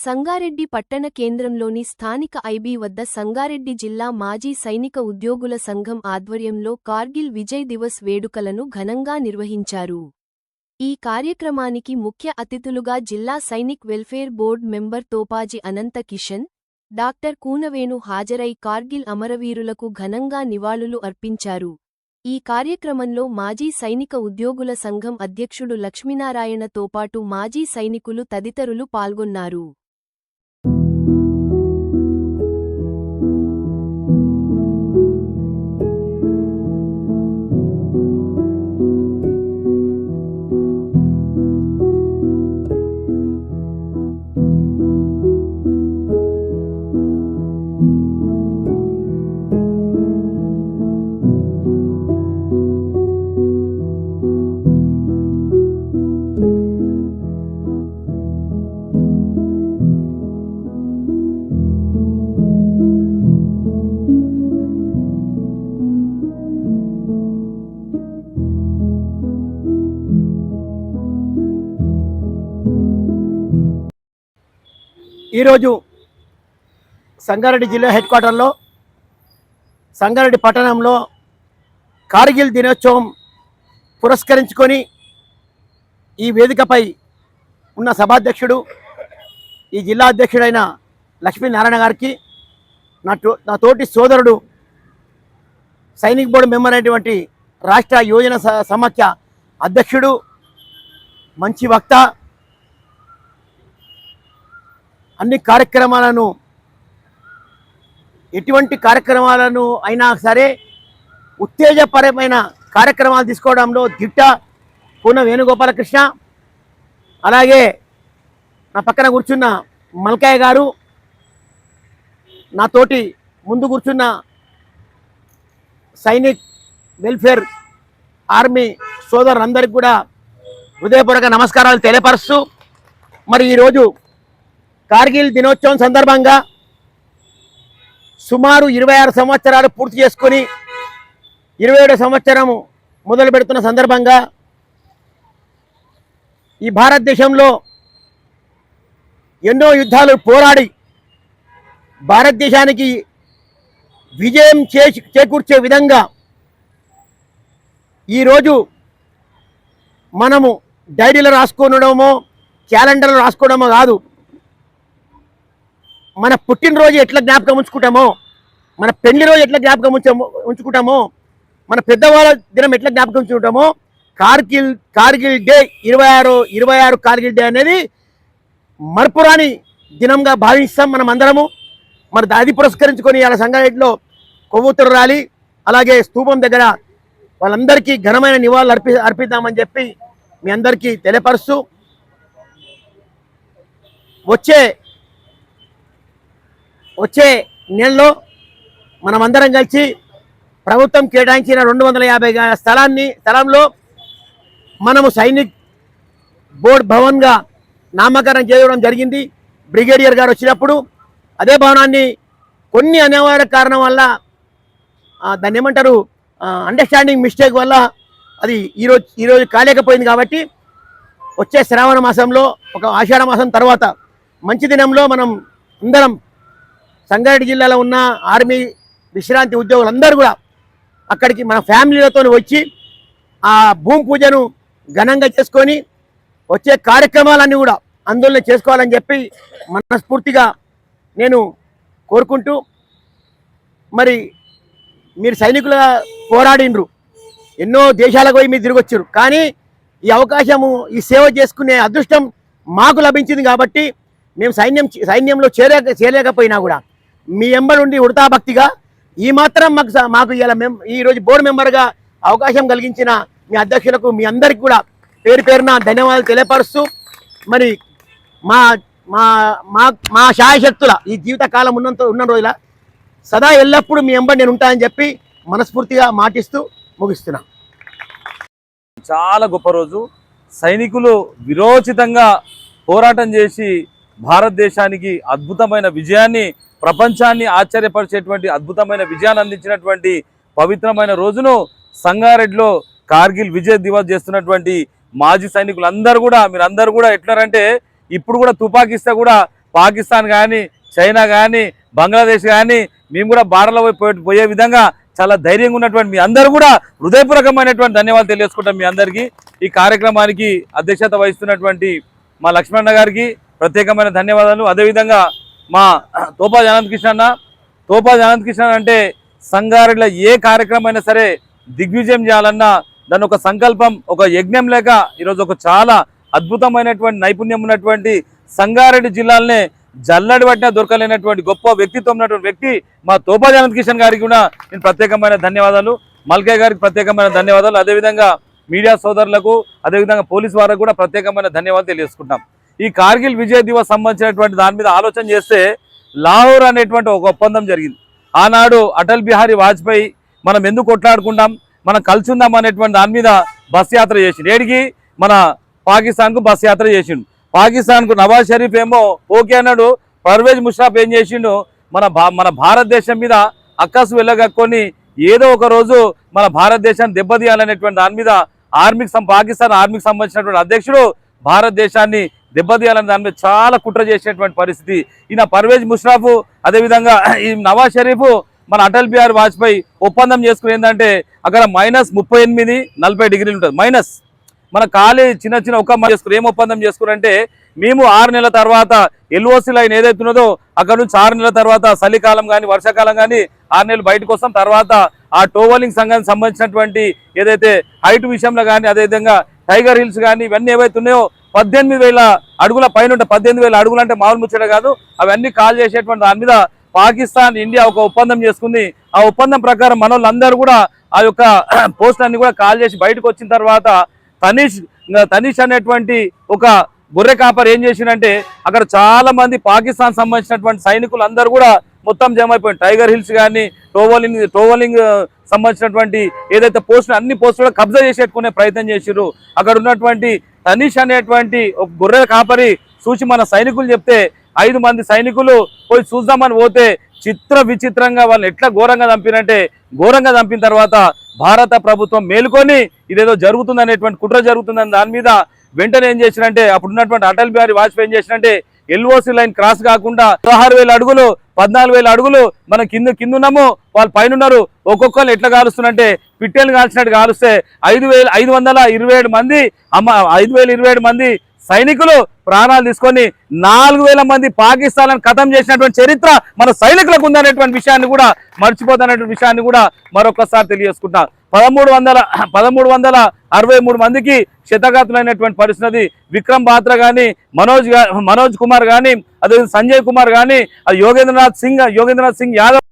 సంగారెడ్డి పట్టణ కేంద్రంలోని స్థానిక ఐబీ వద్ద సంగారెడ్డి జిల్లా మాజీ సైనిక ఉద్యోగుల సంఘం ఆధ్వర్యంలో కార్గిల్ విజయ్ దివస్ వేడుకలను ఘనంగా నిర్వహించారు. ఈ కార్యక్రమానికి ముఖ్య అతిథులుగా జిల్లా Sainik welfare board member Topaji Anantha Kishan, doctor Kunavenu హాజరై కార్గిల్ అమరవీరులకు ఘనంగా నివాళులు అర్పించారు. ఈ కార్యక్రమంలో మాజీ సైనిక ఉద్యోగుల సంఘం అధ్యక్షుడు లక్ష్మీనారాయణతో పాటు మాజీ సైనికులు తదితరులు పాల్గొన్నారు. ఈరోజు సంగారెడ్డి జిల్లా హెడ్ క్వార్టర్లో సంగారెడ్డి పట్టణంలో కార్గిల్ దినోత్సవం పురస్కరించుకొని ఈ వేదికపై ఉన్న సభాధ్యక్షుడు ఈ జిల్లా అధ్యక్షుడైన లక్ష్మీనారాయణ గారికి, నా తోటి సోదరుడు సైనిక్ బోర్డు మెంబర్ అయినటువంటి రాష్ట్ర యువజన సమాఖ్య అధ్యక్షుడు, మంచి వక్త, అన్ని కార్యక్రమాలను ఎటువంటి కార్యక్రమాలను అయినా సరే ఉత్తేజపరమైన కార్యక్రమాలు తీసుకోవడంలో దిట్ట పూన వేణుగోపాలకృష్ణ, అలాగే నా పక్కన కూర్చున్న మల్కాయ గారు, నాతోటి ముందు కూర్చున్న సైనిక్ వెల్ఫేర్ ఆర్మీ సోదరులందరికీ కూడా హృదయపూర్వక నమస్కారాలు తెలియపరుస్తూ, మరి ఈరోజు కార్గిల్ దినోత్సవం సందర్భంగా సుమారు 26 సంవత్సరాలు పూర్తి చేసుకొని 27వ సంవత్సరం మొదలు పెడుతున్న సందర్భంగా ఈ భారతదేశంలో ఎన్నో యుద్ధాలు పోరాడి భారతదేశానికి విజయం చేకూర్చే విధంగా ఈరోజు మనము డైరీలో రాసుకోవడమో క్యాలెండర్లో రాసుకోవడమో కాదు, మన పుట్టినరోజు ఎట్లా జ్ఞాపకం ఉంచుకుంటామో, మన పెళ్లి రోజు ఎట్లా జ్ఞాపకం ఉంచుకుంటామో, మన పెద్దవాళ్ళ దినం ఎట్లా జ్ఞాపకం ఉంచుకుంటామో, కార్గిల్ డే 26 కార్గిల్ డే అనేది మరపురాని దినంగా భావిస్తాం మనం అందరము. మరి అది పురస్కరించుకొని అలా సంగారెడ్డిలో కొవ్వొత్తులు ర్యాలీ, అలాగే స్తూపం దగ్గర వాళ్ళందరికీ ఘనమైన నివాళులు అర్పిద్దామని చెప్పి మీ అందరికీ తెలియపరుస్తూ, వచ్చే నెలలో మనమందరం కలిసి ప్రభుత్వం కేటాయించిన 250 స్థలంలో మనము సైనిక్ బోర్డ్ భవన్గా నామకరణం చేయడం జరిగింది. బ్రిగేడియర్ గారు వచ్చినప్పుడు అదే భవనాన్ని కొన్ని అనివార్య కారణం వల్ల, దాన్ని ఏమంటారు, అండర్స్టాండింగ్ మిస్టేక్ వల్ల అది ఈరోజు కాలేకపోయింది. కాబట్టి వచ్చే శ్రావణ మాసంలో, ఒక ఆషాఢ మాసం తర్వాత మంచి దినంలో మనం అందరం సంగారెడ్డి జిల్లాలో ఉన్న ఆర్మీ విశ్రాంతి ఉద్యోగులందరూ కూడా అక్కడికి మన ఫ్యామిలీలతో వచ్చి ఆ భూమి పూజను ఘనంగా చేసుకొని వచ్చే కార్యక్రమాలన్నీ కూడా అందులో చేసుకోవాలని చెప్పి మనస్ఫూర్తిగా నేను కోరుకుంటూ, మరి మీరు సైనికులుగా పోరాడిండ్రు, ఎన్నో దేశాలకు పోయి మీరు తిరిగి వచ్చారు, కానీ ఈ అవకాశము, ఈ సేవ చేసుకునే అదృష్టం మాకు లభించింది. కాబట్టి మేము సైన్యంలో చేరలేకపోయినా కూడా మీ ఎంబడి ఉండి ఉడతా భక్తిగా ఈ మాత్రం మాకు ఇలా ఈరోజు బోర్డు మెంబర్గా అవకాశం కలిగించిన మీ అధ్యక్షులకు, మీ అందరికీ కూడా పేరు పేరున ధన్యవాదాలు తెలియపరుస్తూ, మరి మా మా మా మా శాయశక్తుల ఈ జీవితకాలం ఉన్న రోజుల సదా ఎల్లప్పుడూ మీ ఎంబడి నేను ఉంటానని చెప్పి మనస్ఫూర్తిగా మాటిస్తూ ముగిస్తున్నా. చాలా గొప్ప రోజు. సైనికులు విరోచితంగా పోరాటం చేసి భారతదేశానికి అద్భుతమైన విజయాన్ని, ప్రపంచాన్ని ఆశ్చర్యపరిచేటువంటి అద్భుతమైన విజయాన్ని అందించినటువంటి పవిత్రమైన రోజును సంగారెడ్డిలో కార్గిల్ విజయ్ దివస్ చేస్తున్నటువంటి మాజీ సైనికులందరూ కూడా, మీరందరూ కూడా ఎట్లారంటే ఇప్పుడు కూడా తుపాకీస్తే కూడా పాకిస్తాన్ కానీ చైనా కానీ బంగ్లాదేశ్ కానీ మేము కూడా బార్డర్లో పోయే విధంగా చాలా ధైర్యంగా ఉన్నటువంటి మీ అందరూ కూడా హృదయపూర్వకమైనటువంటి ధన్యవాదాలు తెలియజేసుకుంటాం మీ అందరికీ. ఈ కార్యక్రమానికి అధ్యక్షత వహిస్తున్నటువంటి మా లక్ష్మణ గారికి ప్రత్యేకమైన ధన్యవాదాలు. అదేవిధంగా మా తోపాజ్ అనంత్ కృష్ణ అంటే సంగారెడ్డిలో ఏ కార్యక్రమం అయినా సరే దిగ్విజయం చేయాలన్నా దాని ఒక సంకల్పం, ఒక యజ్ఞం లేక ఈరోజు ఒక చాలా అద్భుతమైనటువంటి నైపుణ్యం ఉన్నటువంటి సంగారెడ్డి జిల్లాలనే జల్లడి పట్టినా దొరకలేనటువంటి గొప్ప వ్యక్తిత్వం ఉన్నటువంటి వ్యక్తి మా తోపాజ్ అనంత్ కిషన్ గారికి కూడా నేను ప్రత్యేకమైన ధన్యవాదాలు, మల్కయ్య గారికి ప్రత్యేకమైన ధన్యవాదాలు, అదేవిధంగా మీడియా సోదరులకు అదేవిధంగా పోలీసు వారికి కూడా ప్రత్యేకమైన ధన్యవాదాలు తెలియజేసుకుంటాం. ఈ కార్గిల్ విజయ్ దివస్ సంబంధించినటువంటి దాని మీద ఆలోచన చేస్తే లాహోర్ అనేటువంటి ఒక ఒప్పందం జరిగింది. ఆనాడు అటల్ బిహారీ వాజ్పేయి మనం ఎందుకు కొట్లాడుకుంటాం, మనం కలిసి ఉందాం అనేటువంటి దాని మీద బస్ యాత్ర చేసిండు. ఏడికి మన పాకిస్తాన్కు బస్ యాత్ర చేసిండు. పాకిస్తాన్కు నవాజ్ షరీఫ్ ఏమో ఓకే అన్నాడు. పర్వేజ్ ముషరఫ్ ఏం చేసిండు, మన భారతదేశం మీద అక్కసు వెళ్ళగక్కొని ఏదో ఒక రోజు మన భారతదేశాన్ని దెబ్బతీయాలనేటువంటి దాని మీద పాకిస్తాన్ ఆర్మీకి సంబంధించినటువంటి అధ్యక్షుడు భారతదేశాన్ని దెబ్బతీయాలని దాని మీద చాలా కుట్ర చేసినటువంటి పరిస్థితి. ఈయన పర్వేజ్ ముషరఫ్ అదేవిధంగా ఈ నవాజ్ షరీఫ్ మన అటల్ బిహారీ వాజ్పేయి ఒప్పందం చేసుకుని ఏంటంటే అక్కడ -38-40 డిగ్రీలు ఉంటుంది మైనస్. మన ఖాళీ చిన్న ఒక చేసుకుని ఏం ఒప్పందం చేసుకున్నారంటే మేము 6 నెలల తర్వాత ఎల్ఓసి లైన్ ఏదైతే ఉన్నదో అక్కడ నుంచి 6 నెలల తర్వాత చలికాలం కానీ వర్షాకాలం కానీ 6 నెలలు బయటకు వస్తాం. తర్వాత ఆ టోవలింగ్ సంఘానికి సంబంధించినటువంటి ఏదైతే హైట్ విషయంలో కానీ అదేవిధంగా టైగర్ హిల్స్ కానీ ఇవన్నీ ఏవైతే ఉన్నాయో 18,000 అడుగుల పైన ఉంటాయి. 18,000 అడుగులు అంటే మామూలు ముచ్చట కాదు. అవన్నీ కాల్ చేసేటువంటి దాని మీద పాకిస్తాన్ ఇండియా ఒక ఒప్పందం చేసుకుంది. ఆ ఒప్పందం ప్రకారం మన వాళ్ళందరూ కూడా ఆ యొక్క పోస్ట్ అన్ని కూడా కాల్ చేసి బయటకు వచ్చిన తర్వాత తనీష్ అనేటువంటి ఒక గొర్రె కాపర్ ఏం చేసిందంటే అక్కడ చాలా మంది పాకిస్తాన్ సంబంధించినటువంటి సైనికులు అందరూ కూడా మొత్తం జమ అయిపోయింది. టైగర్ హిల్స్ కానీ టోవలింగ్ సంబంధించినటువంటి ఏదైతే పోస్టులు అన్ని పోస్టులు కబ్జా చేసేట్టుకునే ప్రయత్నం చేసిర్రు. అక్కడ ఉన్నటువంటి తనీష్ అనేటువంటి ఒక గొర్రె కాపరి చూసి మన సైనికులు చెప్తే 5 మంది సైనికులు పోయి చూద్దామని పోతే విచిత్రంగా వాళ్ళని ఎట్లా ఘోరంగా చంపినంటే ఘోరంగా చంపిన తర్వాత భారత ప్రభుత్వం మేలుకొని ఇదేదో జరుగుతుందనేటువంటి కుట్ర జరుగుతుందని దాని మీద వెంటనే ఏం చేసినంటే అప్పుడు ఉన్నటువంటి అటల్ బిహారీ వాజ్పేయి ఏం చేసినంటే ఎల్ఓసి లైన్ క్రాస్ కాకుండా 16,000 అడుగులు 14,000 అడుగులు మనం కింద ఉన్నాము, వాళ్ళు పైన ఉన్నారు. ఒక్కొక్కరు ఎట్లా కాలుస్తున్నంటే పిట్టెలు కాల్చినట్టు కాలుస్తే 5,527 మంది 5,027 మంది సైనికులు ప్రాణాలు తీసుకొని 4,000 మంది పాకిస్తాన్ ఖతం చేసినటువంటి చరిత్ర మన సైనికులకు ఉందనేటువంటి విషయాన్ని కూడా మర్చిపోతున్నటువంటి విషయాన్ని కూడా మరొకసారి తెలియజేసుకుంటా. 1363 మందికి క్షతగాతులైనటువంటి పరిస్థితి. విక్రమ్ బాత్రా కానీ మనోజ్ కుమార్ కానీ అదే సంజయ్ కుమార్ కానీ యోగేంద్రనాథ్ సింగ్ యాదవ్